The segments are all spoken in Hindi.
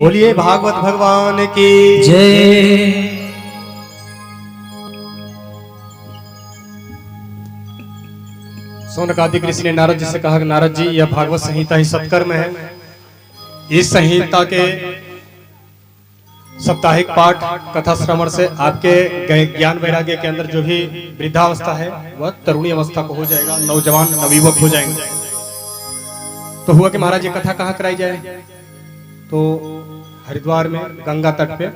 बोलिए भागवत भगवान की जय। सौनकादिक ऋषि ने नारद जी से कहा कि नारद जी, यह भागवत संहिता ही सत्कर्म है। इस संहिता के साप्ताहिक पाठ कथा श्रवण से आपके ज्ञान वैराग्य के अंदर जो भी वृद्धावस्था है वह तरुणी अवस्था को हो जाएगा, नौजवान नवयुवक हो जाएंगे। तो हुआ कि महाराज ये कथा कहाँ कराई जाए? तो हरिद्वार में गंगा तट पे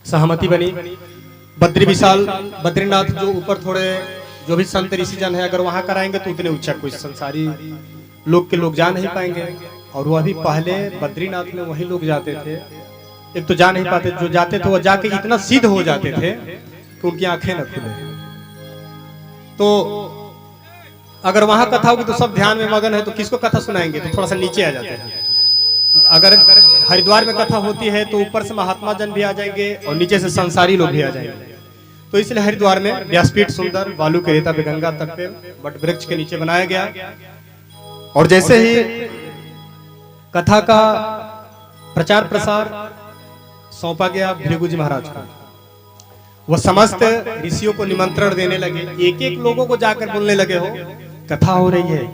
सहमति बनी। बद्री विशाल बद्रीनाथ जो ऊपर थोड़े जो भी संत ऋषि जन है, अगर वहां कराएंगे तो उतने ऊंचा कोई संसारी लोग जा नहीं पाएंगे। और वह भी पहले बद्रीनाथ में वही लोग जाते थे, एक तो जा नहीं पाते, जो जाते थे वो जाके इतना सिद्ध हो जाते थे कि उनकी आंखें न खुले। तो अगर वहां कथा होगी तो सब ध्यान में मगन है, तो किसको कथा सुनाएंगे? तो थोड़ा सा नीचे आ जाते हैं। अगर हरिद्वार में कथा होती है तो ऊपर से महात्मा जन भी आ जाएंगे और नीचे से संसारी लोग भी आ जाएंगे। तो इसलिए हरिद्वार में व्यासपीठ सुंदर बालू के रेता पे गंगा तट पे बट वृक्ष के नीचे बनाया गया। और जैसे ही कथा का प्रचार प्रसार सौंपा गया भृगु जी महाराज को, वह समस्त ऋषियों को निमंत्रण देने लगे। एक एक लोगों को जाकर बोलने लगे, हो कथा हो रही है,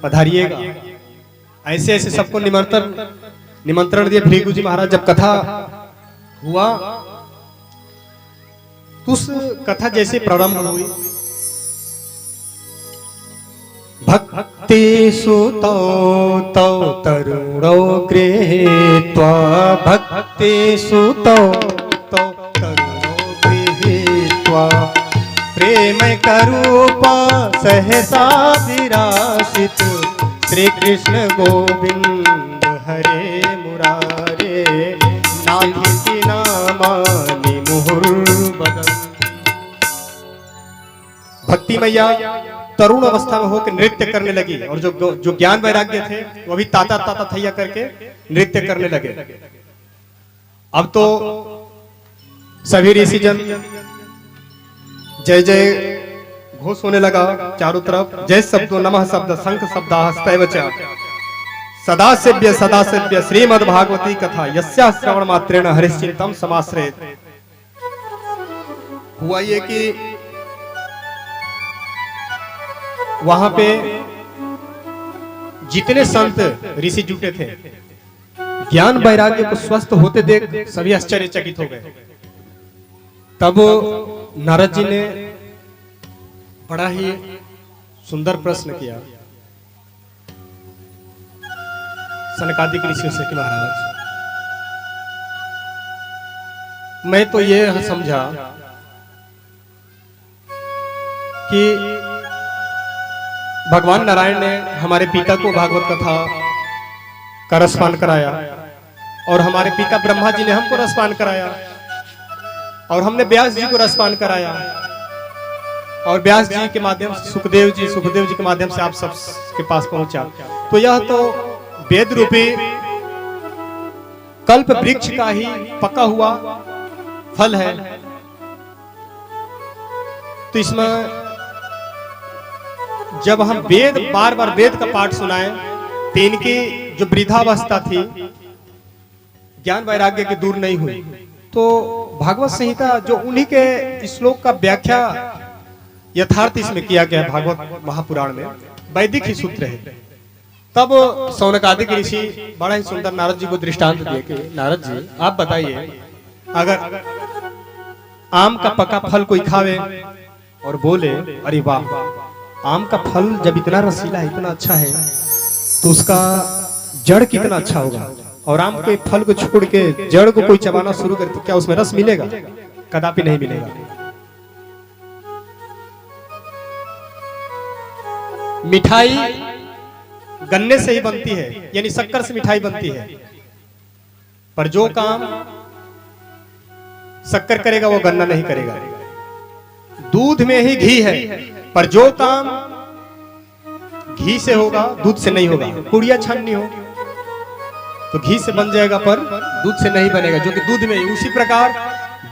पधारिएगा। ऐसे ऐसे सबको निमंत्रण दिए भृगु जी महाराज। जब कथा हुआ तो उस कथा जैसे प्रारंभ हुई, भक्ति सुतो तौ तरुणो गृहीत्वा, भक्ति सुतो तौ तरुणो गृहीत्वा, प्रेम करूपा सहसा विरासित, श्री कृष्ण गोविंद हरे मुरारे, नाथी नामानि मुहुर्बदन्। भक्ति मैया तरुण अवस्था में होकर नृत्य करने लगी और जो ज्ञान वैराग्य थे वो भी ताता ताता थैया करके नृत्य करने लगे। अब तो सभी ऋषि जन जय जय घोष होने लगा चारों तरफ। जय शब्दो नमः शब्द शंख शब्दास्तैवच, सदा सेव्य श्रीमद् भागवती कथा यस्या श्रवण मात्रेण हरिश्चिंतम समाश्रयेत्। हुआ ये कि वहां पे जितने संत ऋषि जुटे थे, ज्ञान वैराग्य को स्वस्थ होते देख सभी आश्चर्यचकित हो गए। तब नारद जी ने बड़ा ही सुंदर प्रश्न किया सनकादिक ऋषियों से कि महाराज, मैं तो ये समझा कि भगवान नारायण ने हमारे पिता को भागवत कथा का रसपान कराया और हमारे पिता ब्रह्मा जी ने हमको रसपान कराया और हमने व्यास जी को रसपान कराया और व्यास जी के माध्यम से सुखदेव जी के माध्यम से आप सब के पास पहुंचा। तो यह तो वेद रूपी कल्प वृक्ष का ही पका हुआ फल है। तो इसमें जब हम बार बार वेद का पाठ सुनाए तो इनकी जो वृद्धावस्था थी ज्ञान वैराग्य की दूर नहीं हुई। तो भागवत संहिता जो उन्हीं के श्लोक का व्याख्या यथार्थ इसमें किया गया भागवत महापुराण में, वैदिक ही सूत्र है। तब सौनकादिक ऋषि बड़ा ही सुंदर नारद जी को दृष्टांत दिए कि नारद जी आप बताइए, अगर आम का पका फल कोई खावे और बोले अरे वाह, आम का फल जब इतना रसीला है, इतना अच्छा है, तो उसका जड़ कितना अच्छा होगा। और आम के फल को छोड़ के जड़ को कोई चबाना शुरू करे तो क्या उसमें रस मिलेगा? कदापि नहीं मिलेगा। मिठाई गन्ने से ही बनती है, यानी शक्कर से मिठाई बनती है, पर जो काम शक्कर करेगा वो गन्ना नहीं करेगा। दूध में ही घी है, पर जो काम घी से होगा दूध से नहीं होगा। पुड़िया छाननी हो तो घी से बन जाएगा पर दूध से नहीं बनेगा, जो कि दूध में ही। उसी प्रकार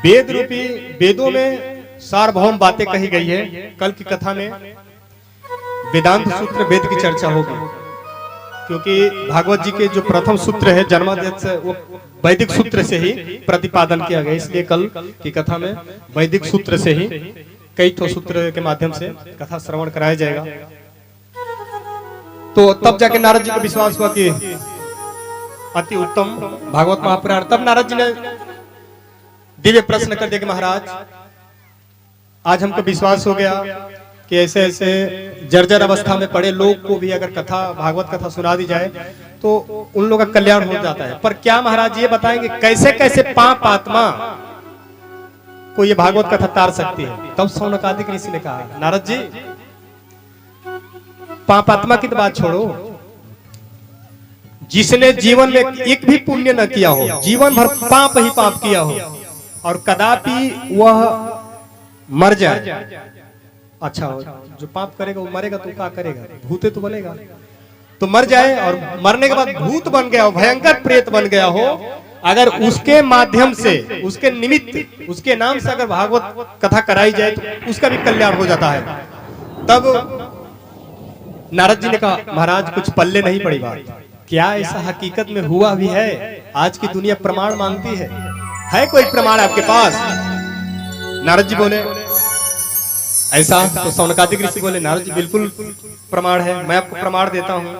वेद रूपी वेदों में सार्वभौम बातें कही गई है। कल की कथा में वेदांत सूत्र वेद की चर्चा होगी। क्योंकि भागवत जी के जो प्रथम सूत्र है जन्माद्यत से वो वैदिक सूत्र से ही प्रतिपादन किया गया, इसलिए कल की कथा में वैदिक सूत्र से ही कई ठो सूत्र के माध्यम से कथा श्रवण कराया जाएगा। तो तब जाके नारद जी को विश्वास हुआ कि अति उत्तम भागवत महापुराण। तब नारद जी ने दिव्य प्रश्न कर दिया कि महाराज आज हमको विश्वास हो गया कि ऐसे ऐसे जर्जर अवस्था में पड़े लोग को भी अगर कथा भागवत कथा सुना दी जाए तो उन लोगों का कल्याण हो जाता है। पर क्या महाराज ये बताएंगे कैसे कैसे पाप आत्मा को ये भागवत कथा तार सकती है? तब शौनकादिक ऋषि ने कहा नारद जी पाप आत्मा की तो बात छोड़ो, जिसने जीवन में एक भी पुण्य न किया हो, जीवन भर पाप ही पाप किया हो और कदापि वह मर जाए, अच्छा जो पाप करेगा वो मरेगा तो क्या करेगा, भूते तो बनेगा, तो मर जाए और मरने के बाद भूत बन गया हो, भयंकर प्रेत बन गया हो, अगर उसके माध्यम से उसके निमित्त उसके नाम से अगर भागवत कथा कराई जाए तो उसका भी कल्याण हो जाता है। तब नारद जी ने कहा महाराज कुछ पल्ले नहीं पड़ी बात, क्या ऐसा हकीकत में हुआ भी है? आज की दुनिया प्रमाण मांगती है कोई प्रमाण आपके पास? नारद जी बोले ऐसा, तो शौनकादिक ऋषि बोले नारद जी बिल्कुल प्रमाण है, मैं आपको प्रमाण देता हूं।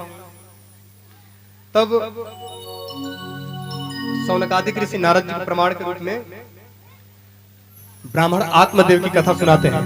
तब शौनकादिक ऋषि नारद जी को प्रमाण के रूप में ब्राह्मण आत्मदेव की कथा सुनाते हैं।